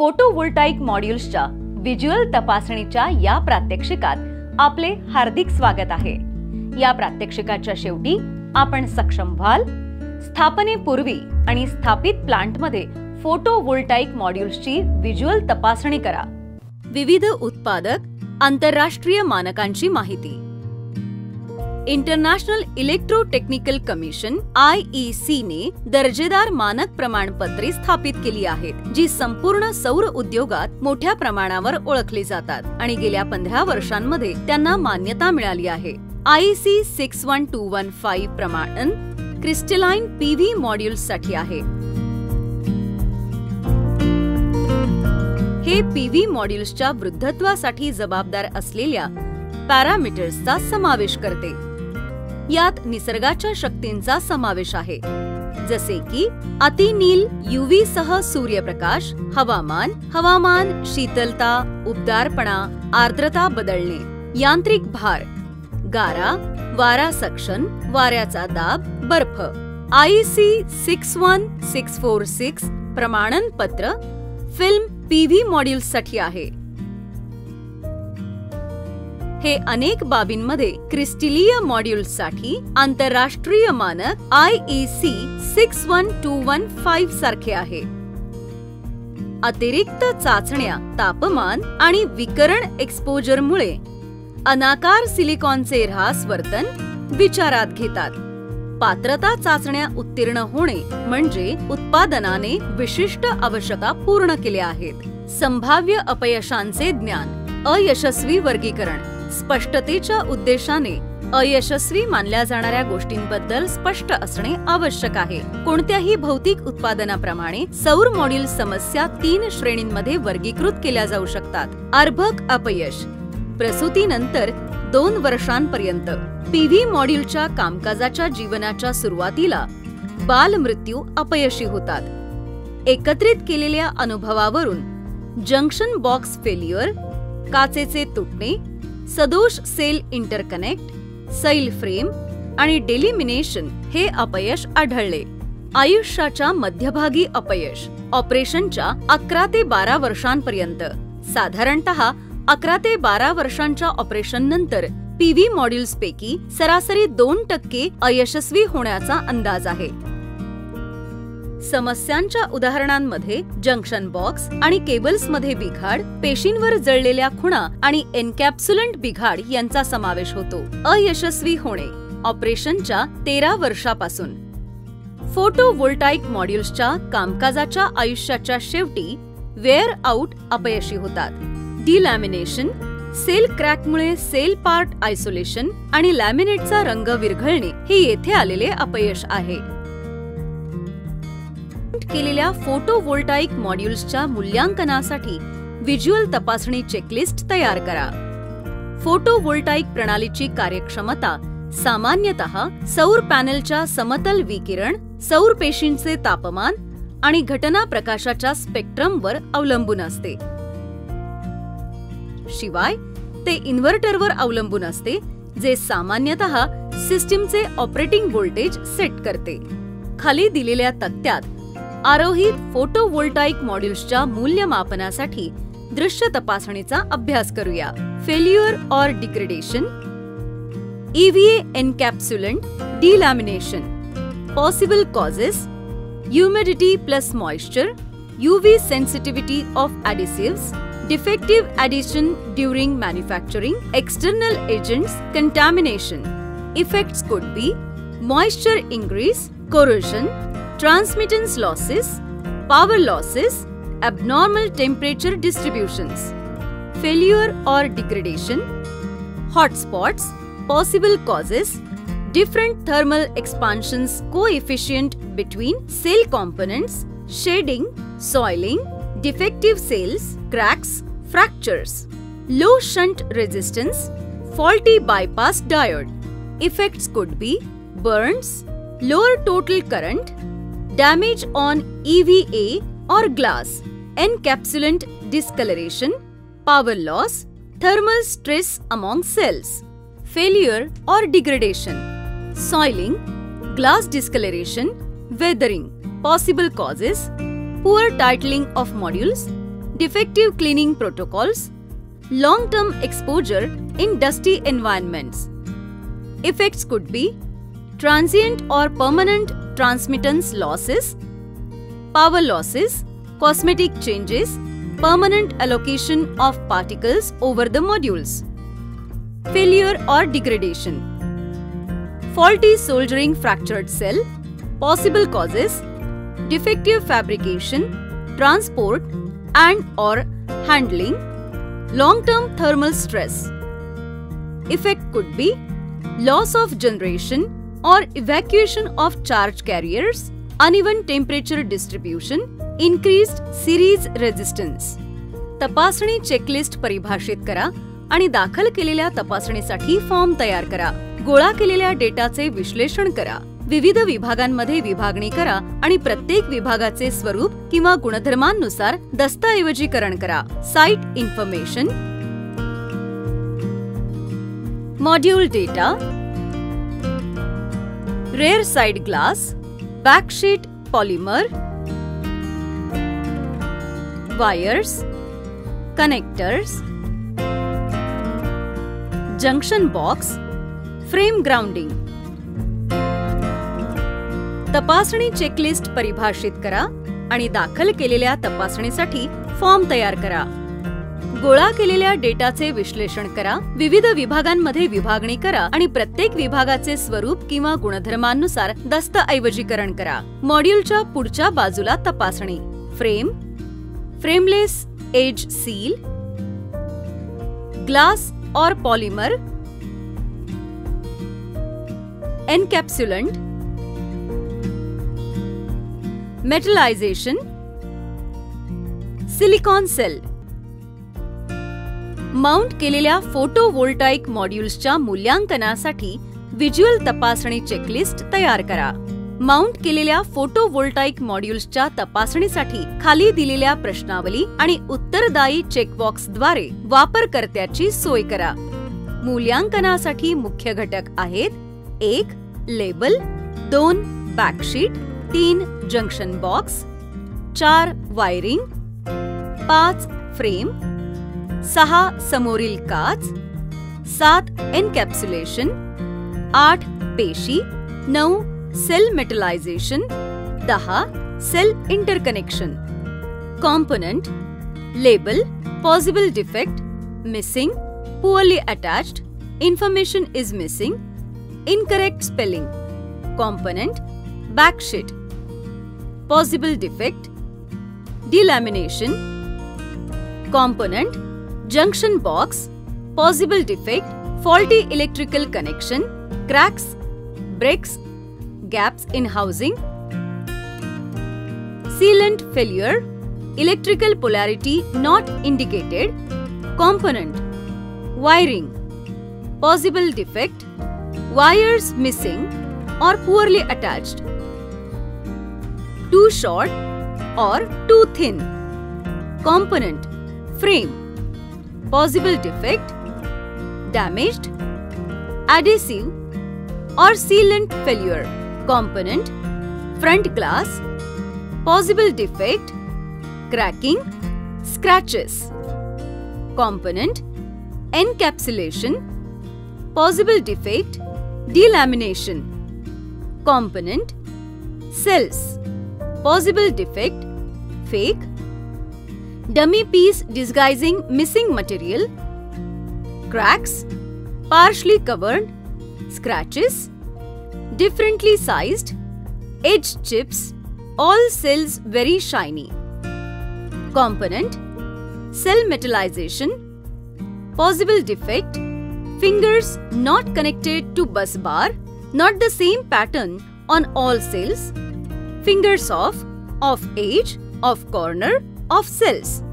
फोटोव्होल्टाईक मॉड्यूल्सच्या visual तपासणीच्या या प्रात्यक्षिकात आपले हार्दिक स्वागत आहे। या प्रात्यक्षिकाच्या शेवटी आपण सक्षम व्हाल स्थापनेपूर्वी आणि स्थापित प्लांटमध्ये फोटोव्होल्टाईक मॉड्यूल्सची व्हिज्युअल तपासणी करा। विविध उत्पादक आंतरराष्ट्रीय मानकांची माहिती। इंटरनॅशनल इलेक्ट्रोटेक्निकल कमिशन IEC ने दर्जेदार मानक प्रमाणपत्रे स्थापित केली आहेत, जी संपूर्ण सौर उद्योगात मोठ्या प्रमाणावर ओळखली जातात आणि गेल्या 15 वर्षांमध्ये त्यांना मान्यता मिळाली आहे। IEC 61215 प्रमाणन क्रिस्टलाइन PV मॉड्यूल्ससाठी आहे। हे PV मॉड्यूल्सच्या वृद्धत्वासाठी जबाबदार असलेल्या पॅरामीटर्सचा समावेश करते। यात निसर्गाच्या शक्तींचा समावेश आहे, जसे की अतिनील UV सह सूर्यप्रकाश, हवामान, शीतलता, उबदारपणा, आर्द्रता बदलणे, यांत्रिक भार, गारा, वारा सक्शन, वाऱ्याचा दाब, बर्फ। IEC 61646 प्रमाणनपत्र फिल्म PV मॉड्यूल्ससाठी आहे। हे अनेक बाबींमध्ये क्रिस्टलीय मॉड्यूल्ससाठी आंतरराष्ट्रीय मानक IEC 61215 सारखे आहे। अतिरिक्त चाचण्या तापमान आणि विकरण एक्सपोजरमुळे अनाकार सिलिकॉनचे ऱ्हास वर्तन विचारात घेतात। पात्रता चाचण्या उत्तीर्ण होणे म्हणजे उत्पादनाने विशिष्ट आवश्यकता पूर्ण केल्या आहेत। संभाव्य अपयशांचे ज्ञान, अयशस्वी वर्गीकरण। स्पष्टतेच्या उद्देशाने अयशस्वी मानल्या जाणाऱ्या गोष्टींबद्दल स्पष्ट असणे आवश्यक आहे। कोणत्याही भौतिक उत्पादनाप्रमाणे सौर मॉड्यूल समस्या 3 श्रेणींमध्ये वर्गीकृत केल्या जाऊ शकतात। अर्भक अपयश, प्रसूतीनंतर 2 वर्षांपर्यंत। PV मॉड्यूलच्या कामकाजाच्या जीवनाच्या सुरुवातीला बालमृत्यू अपयशी होतात। एकत्रित केलेल्या अनुभवावरून जंक्शन बॉक्स फेल्युअर, काचेचे तुटणे, सदोष सेल इंटरकनेक्ट, सैल फ्रेम आणि डेलिमिनेशन हे अपयश आढळले। आयुष्याच्या मध्यभागी अपयश, ऑपरेशनच्या 11 ते 12 वर्षांपर्यंत। साधारणतः 11 ते 12 वर्षांच्या ऑपरेशन नंतर PV मॉड्यूल्सपैकी सरासरी 2% अयशस्वी होण्याचा अंदाज आहे। समस्यांच्या उदाहरणांमध्ये जंक्शन बॉक्स आणि केबल्समध्ये बिघाड, पेशींवर जळलेल्या खुणा आणि एन्कॅप्सुलंट बिघाड यांचा समावेश होतो। अयशस्वी होणे, ऑपरेशनच्या 13 वर्षापासून। फोटोव्होल्टाईक मॉड्यूल्सच्या कामकाजाच्या आयुष्याच्या शेवटी वेअर आउट अपयशी होतात। डिलॅमिनेशन, सेल क्रॅकमुळे सेल पार्ट आयसोलेशन आणि लॅमिनेटचा रंग विरघळणे हे येथे आलेले अपयश आहे। केलेल्या फोटोव्होल्टाईक मॉड्यूल्सच्या मूल्यांकनासाठी व्हिज्युअल तपासणी चेकलिस्ट तयार करा। फोटोव्होल्टाईक प्रणालीची कार्यक्षमता सामान्यतः सौर पॅनेलच्या समतल विकिरण, सौर पेशींचे तापमान आणि घटना प्रकाशाच्या स्पेक्ट्रमवर अवलंबून असते। शिवाय ते इन्व्हर्टरवर अवलंबून असते, जे सामान्यतः सिस्टीमचे ऑपरेटिंग व्होल्टेज सेट करते। खाली दिलेल्या तक्त्यात आरोहित फोटोव्होल्टाईक मॉड्यूल्सच्या मूल्यमापनासाठी दृश्य तपासणीचा अभ्यास करूया। फेल्युअर और degradation, EVA encapsulant delamination, possible causes, humidity plus moisture, UV sensitivity of adhesives, defective addition during manufacturing, external agents, contamination. Effects could be moisture ingress, corrosion, transmittance losses, power losses, abnormal temperature distributions. Failure or degradation, hotspots, possible causes, different thermal expansions coefficient between cell components, shading, soiling, defective cells, cracks, fractures, low shunt resistance, faulty bypass diode. Effects could be burns, lower total current, damage on EVA or glass, encapsulant discoloration, power loss, thermal stress among cells. Failure or degradation, soiling, glass discoloration, weathering. Possible causes: poor titling of modules, defective cleaning protocols, long-term exposure in dusty environments. Effects could be transient or permanent transmittance losses, power losses, cosmetic changes, permanent allocation of particles over the modules, failure or degradation, faulty soldering fractured cell, possible causes, defective fabrication, transport and/or handling, long-term thermal stress. Effect could be loss of generation or evacuation of charge carriers, uneven temperature distribution, increased series resistance. तपासणी checklist परिभाषित करा आणि दाखल केलेल्या तपासणीसाठी form तयार करा. गोळा केलेल्या डेटाचे विश्लेषण करा. विविध विभागांमध्ये विभागणी करा आणि प्रत्येक विभागाचे स्वरूप किंवा गुणधर्मांनुसार दस्तऐवजीकरण करा. Site information, module data, rear side glass, backsheet polymer, wires, connectors, junction box, frame grounding. तपासणी चेकलिस्ट परिभाषित करा आणि दाखल केलेल्या तपासणीसाठी फॉर्म तयार करा. गोळा केलेल्या डेटाचे विश्लेषण करा. विविध विभागांमध्ये विभागणी करा आणि प्रत्येक विभागाचे स्वरूप किंवा गुणधर्मांनुसार दस्तऐवजीकरण करा. मॉड्यूलच्या पुढच्या बाजूला तपासणी. Frame, frameless edge seal, glass और polymer, encapsulant, metallisation, silicon cell. Mount केलेल्या फोटोव्होल्टाइक मॉड्यूल्सच्या मूल्यांकनासाठी व्हिज्युअल तपासणी चेकलिस्ट तयार करा. माउंट केलेल्या फोटोव्होल्टाइक मॉड्यूल्सच्या तपासणीसाठी खाली दिलेल्या प्रश्नावली आणि उत्तरदायी चेकबॉक्सद्वारे वापरकर्त्याची सोय करा. मूल्यांकनासाठी मुख्य घटक आहेत: 1. Label, 2. Backsheet, 3. Junction box, 4. Wiring, 5. Frame, 6. समोरील काच, 7. एनकॅप्सुलेशन, 8. पेशी, 9. Cell metallisation, 10. Cell interconnection. Component, label, possible defect, missing, poorly attached, information is missing, incorrect spelling. Component, backsheet, possible defect, delamination. Component, junction box, possible defect, faulty electrical connection, cracks, breaks, gaps in housing. Sealant failure, electrical polarity not indicated. Component, wiring, possible defect, wires missing or poorly attached, too short or too thin. Component, frame, possible defect, damaged, adhesive or sealant failure. Component, front glass, possible defect, cracking, scratches. Component, encapsulation, possible defect, delamination. Component, cells, possible defect, fake, dummy piece disguising missing material, cracks, partially covered, scratches, differently sized, edge chips, all cells very shiny. Component, cell metallization, possible defect, fingers not connected to bus bar, not the same pattern on all cells, fingers off edge, off corner, of cells.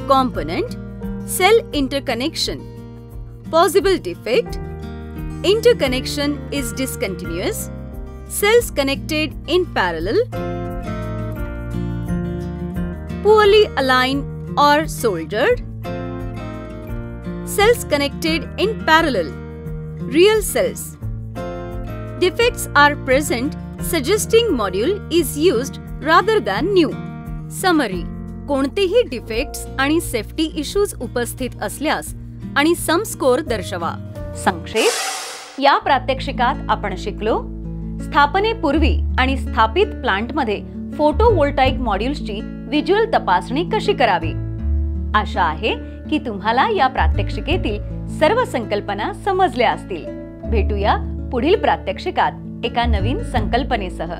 Component, cell interconnection, possible defect, interconnection is discontinuous, cells connected in parallel, poorly aligned or soldered, cells connected in parallel, real cells. Defects are present, suggesting module is used rather than new. Summary. कोणतेही defects आणि safety issues उपस्थित असल्यास आणि सम score दर्शवा. संक्षेप: या प्रात्यक्षिकात आपण शिकलो स्थापनेपूर्वी आणि स्थापित प्लांटमध्ये फोटोव्होल्टाइक मॉड्यूल्सची व्हिज्युअल तपासणी कशी करावी. आशा आहे की तुम्हाला या प्रात्यक्षिकेतील सर्व संकल्पना समजल्या असतील. भेटूया पुढील प्रात्यक्षिकात एका नवीन संकल्पनेसह.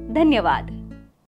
धन्यवाद.